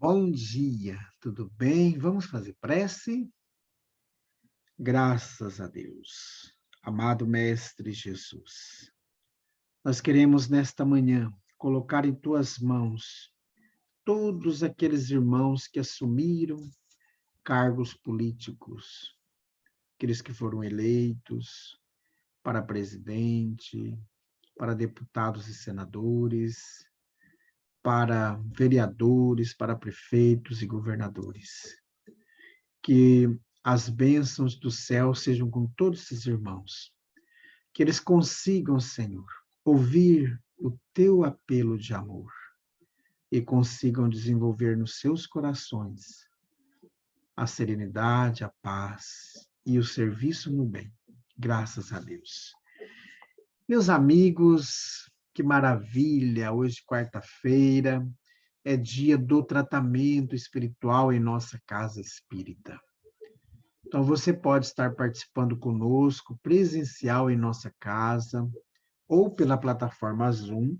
Bom dia, tudo bem? Vamos fazer prece? Graças a Deus. Amado Mestre Jesus, nós queremos nesta manhã colocar em tuas mãos todos aqueles irmãos que assumiram cargos políticos, aqueles que foram eleitos para presidente, para deputados e senadores, para vereadores, para prefeitos e governadores. Que as bênçãos do céu sejam com todos esses irmãos. Que eles consigam, Senhor, ouvir o teu apelo de amor e consigam desenvolver nos seus corações a serenidade, a paz e o serviço no bem. Graças a Deus. Meus amigos, que maravilha! Hoje, quarta-feira, é dia do tratamento espiritual em nossa casa espírita. Então, você pode estar participando conosco, presencial em nossa casa, ou pela plataforma Zoom,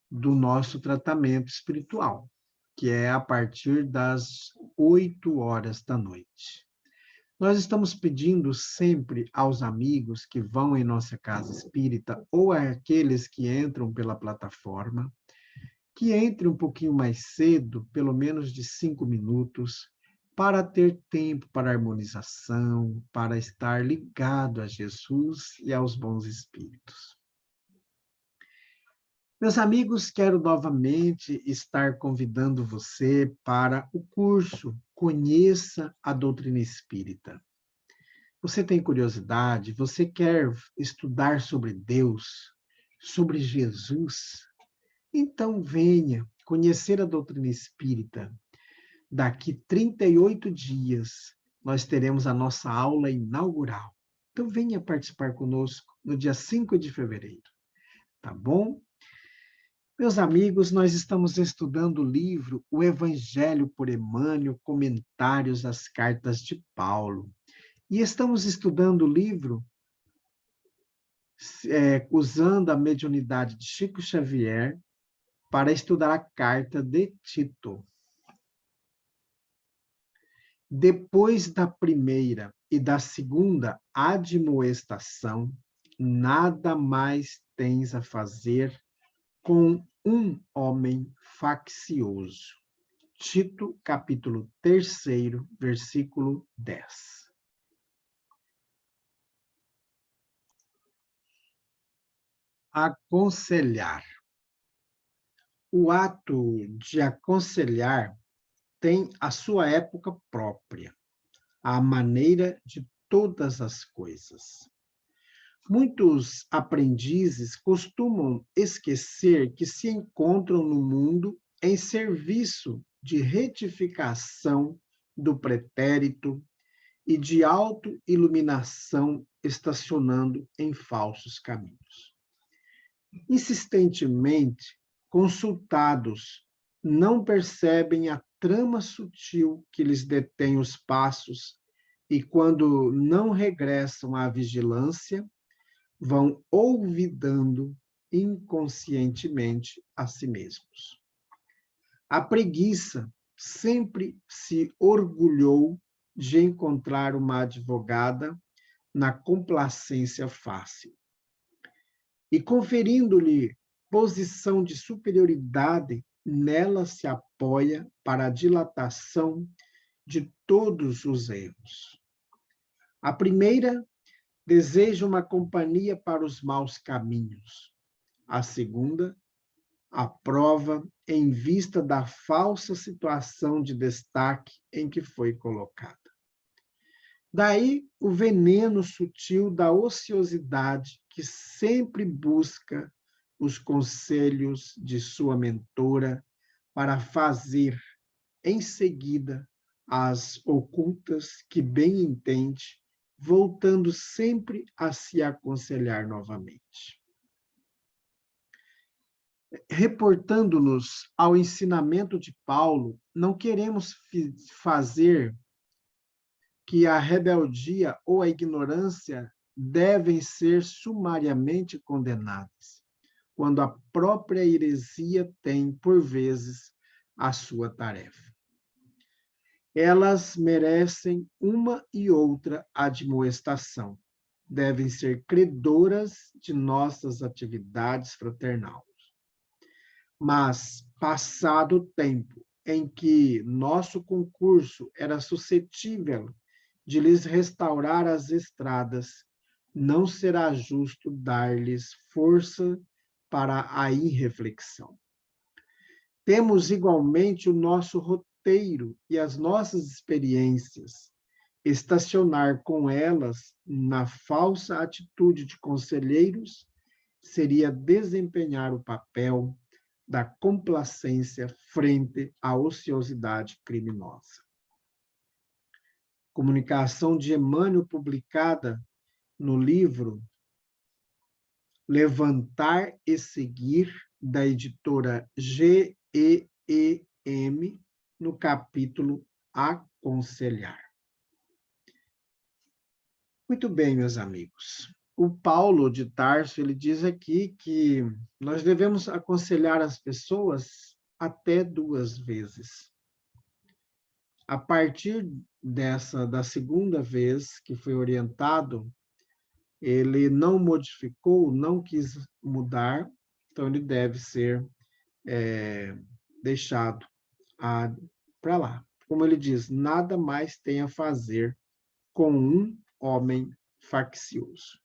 do nosso tratamento espiritual, que é a partir das 8 horas da noite. Nós estamos pedindo sempre aos amigos que vão em nossa casa espírita, ou àqueles que entram pela plataforma, que entre um pouquinho mais cedo, pelo menos de 5 minutos, para ter tempo para harmonização, para estar ligado a Jesus e aos bons espíritos. Meus amigos, quero novamente estar convidando você para o curso Conheça a Doutrina Espírita. Você tem curiosidade? Você quer estudar sobre Deus, sobre Jesus? Então venha conhecer a doutrina espírita. Daqui 38 dias, nós teremos a nossa aula inaugural. Então venha participar conosco no dia 5 de fevereiro, tá bom? Meus amigos, nós estamos estudando o livro O Evangelho por Emmanuel, Comentários às Cartas de Paulo. E estamos estudando o livro usando a mediunidade de Chico Xavier para estudar a carta de Tito. Depois da primeira e da segunda admoestação, nada mais tens a fazer com um homem faccioso. Tito, capítulo 3º, versículo 10. Aconselhar. O ato de aconselhar tem a sua época própria, à maneira de todas as coisas. Muitos aprendizes costumam esquecer que se encontram no mundo em serviço de retificação do pretérito e de autoiluminação, estacionando em falsos caminhos. Insistentemente consultados, não percebem a trama sutil que lhes detém os passos e, quando não regressam à vigilância, vão olvidando inconscientemente a si mesmos. A preguiça sempre se orgulhou de encontrar uma advogada na complacência fácil. E conferindo-lhe posição de superioridade, nela se apoia para a dilatação de todos os erros. A primeira deseja uma companhia para os maus caminhos. A segunda aprova em vista da falsa situação de destaque em que foi colocada. Daí o veneno sutil da ociosidade que sempre busca os conselhos de sua mentora para fazer, em seguida, as ocultas que bem entende, voltando sempre a se aconselhar novamente. Reportando-nos ao ensinamento de Paulo, não queremos fazer que a rebeldia ou a ignorância devem ser sumariamente condenadas, quando a própria heresia tem, por vezes, a sua tarefa. Elas merecem uma e outra admoestação. Devem ser credoras de nossas atividades fraternais. Mas, passado o tempo em que nosso concurso era suscetível de lhes restaurar as estradas, não será justo dar-lhes força para a irreflexão. Temos igualmente o nosso roteiro e as nossas experiências. Estacionar com elas na falsa atitude de conselheiros seria desempenhar o papel da complacência frente à ociosidade criminosa. Comunicação de Emmanuel, publicada no livro Levantar e Seguir, da editora GEEM, no capítulo Aconselhar. Muito bem, meus amigos. O Paulo de Tarso, ele diz aqui que nós devemos aconselhar as pessoas até 2 vezes. A partir da segunda vez que foi orientado, ele não modificou, não quis mudar, então ele deve ser deixado para lá. Como ele diz, nada mais tem a fazer com um homem faccioso.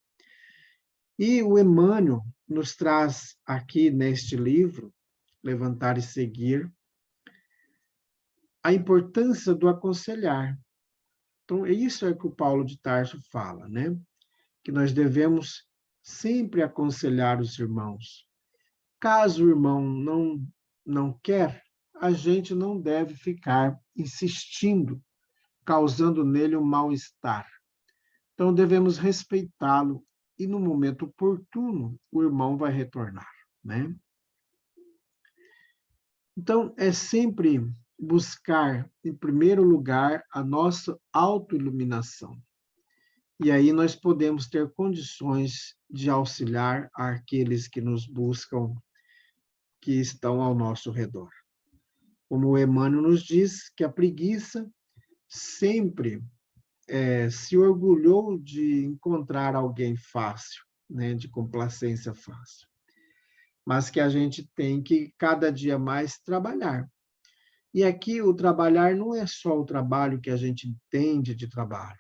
E o Emmanuel nos traz aqui neste livro, Levantar e Seguir, a importância do aconselhar. Então, isso é que o Paulo de Tarso fala, né? Que nós devemos sempre aconselhar os irmãos. Caso o irmão não quer, a gente não deve ficar insistindo, causando nele um mal-estar. Então, devemos respeitá-lo e, no momento oportuno, o irmão vai retornar, né? Então, é sempre buscar, em primeiro lugar, a nossa autoiluminação. E aí nós podemos ter condições de auxiliar aqueles que nos buscam, que estão ao nosso redor. Como o Emmanuel nos diz, que a preguiça sempre se orgulhou de encontrar alguém fácil, né, de complacência fácil. Mas que a gente tem que, cada dia mais, trabalhar. E aqui o trabalhar não é só o trabalho que a gente entende de trabalho,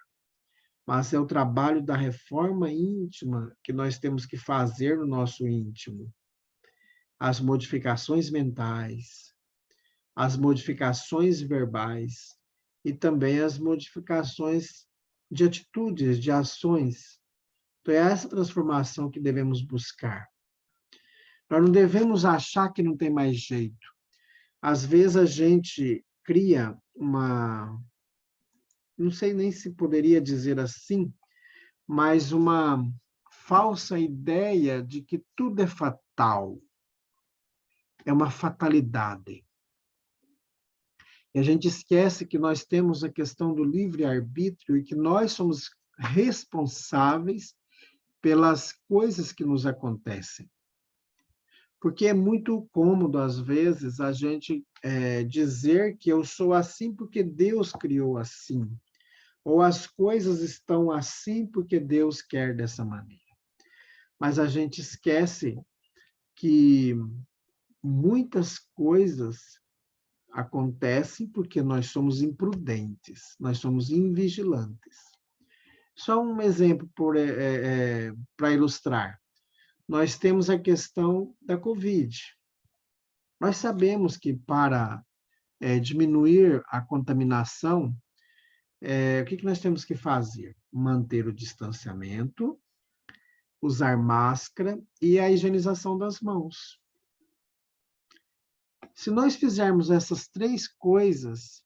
mas é o trabalho da reforma íntima que nós temos que fazer no nosso íntimo. As modificações mentais, as modificações verbais e também as modificações de atitudes, de ações. Então, é essa transformação que devemos buscar. Nós não devemos achar que não tem mais jeito. Às vezes a gente cria não sei nem se poderia dizer assim, mas uma falsa ideia de que tudo é fatal. É uma fatalidade. E a gente esquece que nós temos a questão do livre-arbítrio e que nós somos responsáveis pelas coisas que nos acontecem. Porque é muito cômodo, às vezes, a gente dizer que eu sou assim porque Deus criou assim. Ou as coisas estão assim porque Deus quer dessa maneira. Mas a gente esquece que muitas coisas acontecem porque nós somos imprudentes, nós somos invigilantes. Só um exemplo para ilustrar. Nós temos a questão da Covid. Nós sabemos que para diminuir a contaminação, o que nós temos que fazer? Manter o distanciamento, usar máscara e a higienização das mãos. Se nós fizermos essas 3 coisas,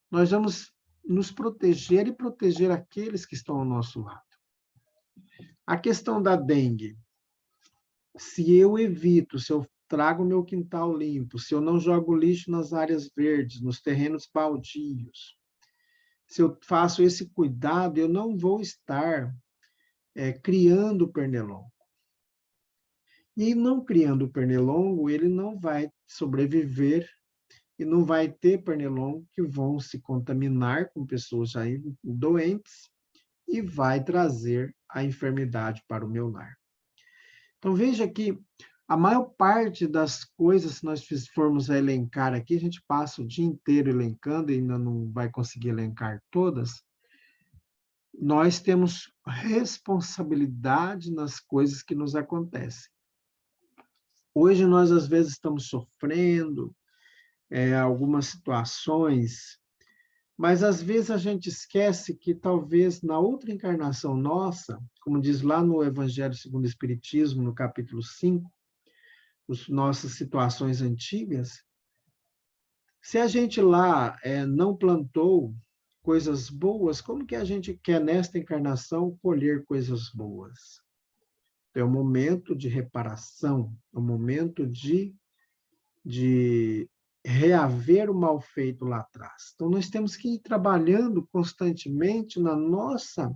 nós vamos nos proteger e proteger aqueles que estão ao nosso lado. A questão da dengue. Se eu evito, se eu trago o meu quintal limpo, se eu não jogo lixo nas áreas verdes, nos terrenos baldios, se eu faço esse cuidado, eu não vou estar criando pernilongo. E não criando pernilongo, ele não vai sobreviver e não vai ter pernilongo que vão se contaminar com pessoas já doentes e vai trazer a enfermidade para o meu lar. Então veja que a maior parte das coisas que nós formos a elencar aqui, a gente passa o dia inteiro elencando e ainda não vai conseguir elencar todas. Nós temos responsabilidade nas coisas que nos acontecem. Hoje nós às vezes estamos sofrendo algumas situações, mas às vezes a gente esquece que talvez na outra encarnação nossa, como diz lá no Evangelho segundo o Espiritismo, no capítulo 5, as nossas situações antigas, se a gente lá não plantou coisas boas, como que a gente quer nesta encarnação colher coisas boas? É um momento de reparação, é um momento de reaver o mal feito lá atrás. Então, nós temos que ir trabalhando constantemente na nossa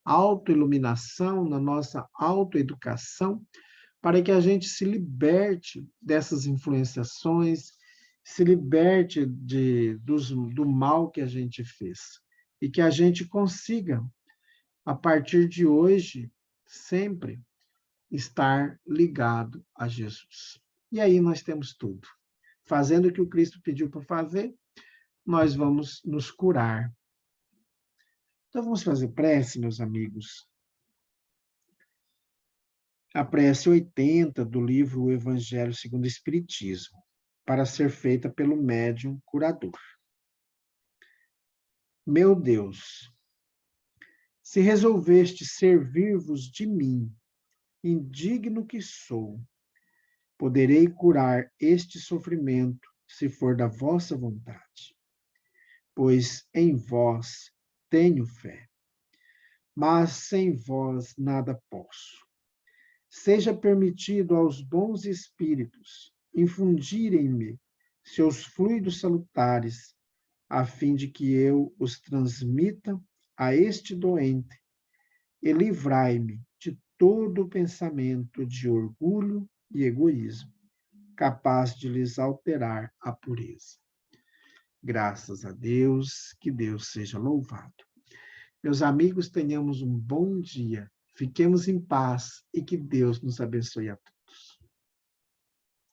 autoiluminação, na nossa autoeducação, para que a gente se liberte dessas influenciações, se liberte do mal que a gente fez. E que a gente consiga, a partir de hoje, sempre estar ligado a Jesus. E aí nós temos tudo. Fazendo o que o Cristo pediu para fazer, nós vamos nos curar. Então vamos fazer prece, meus amigos. A prece 80 do livro O Evangelho segundo o Espiritismo, para ser feita pelo médium curador. Meu Deus, se resolveste servir-vos de mim, indigno que sou, poderei curar este sofrimento, se for da vossa vontade, pois em vós tenho fé, mas sem vós nada posso. Seja permitido aos bons espíritos infundirem-me seus fluidos salutares, a fim de que eu os transmita a este doente e livrai-me de todo pensamento de orgulho e egoísmo, capaz de lhes alterar a pureza. Graças a Deus, que Deus seja louvado. Meus amigos, tenhamos um bom dia, fiquemos em paz e que Deus nos abençoe a todos.